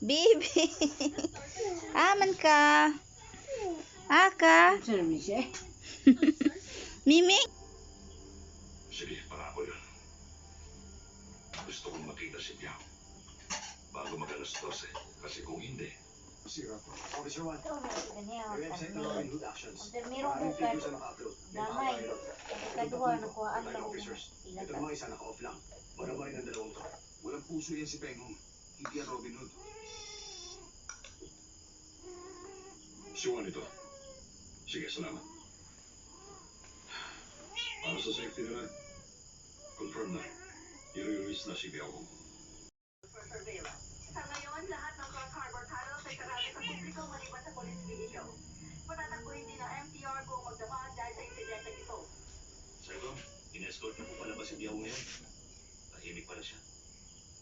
Bibi. Aman ka. Aka. Mimi. Sige, pangako yun. Gusto kong makita si Biao bago mag-alas 12. Kasi kung hindi, Sira. Officer 1, Ito, ganyan. i-website ng Robin Hood Actions. Ang meron Maraming ko figures na naka-upload. May damay. pakapahirap. Kaduha, nakuhaan Line lang. officers. Ito naman isa naka-off lang. Wala pa rin ang dalawang to. Walang puso yan si Penghong. Hindi yan Robin Hood. si Juan ito. Sige, salamat. Para sa safety nila, confirm na. I-release na si Biao. Sa ngayon, lahat ng Cross Harbor tunnels ay sarado sa publiko maliban sa police vehicle. Patatakbuhin din ng MTR kung magdamag dahil sa insidente ito. Sir, in-escort na po pala ba si Biao ngayon? Tahimik pala siya.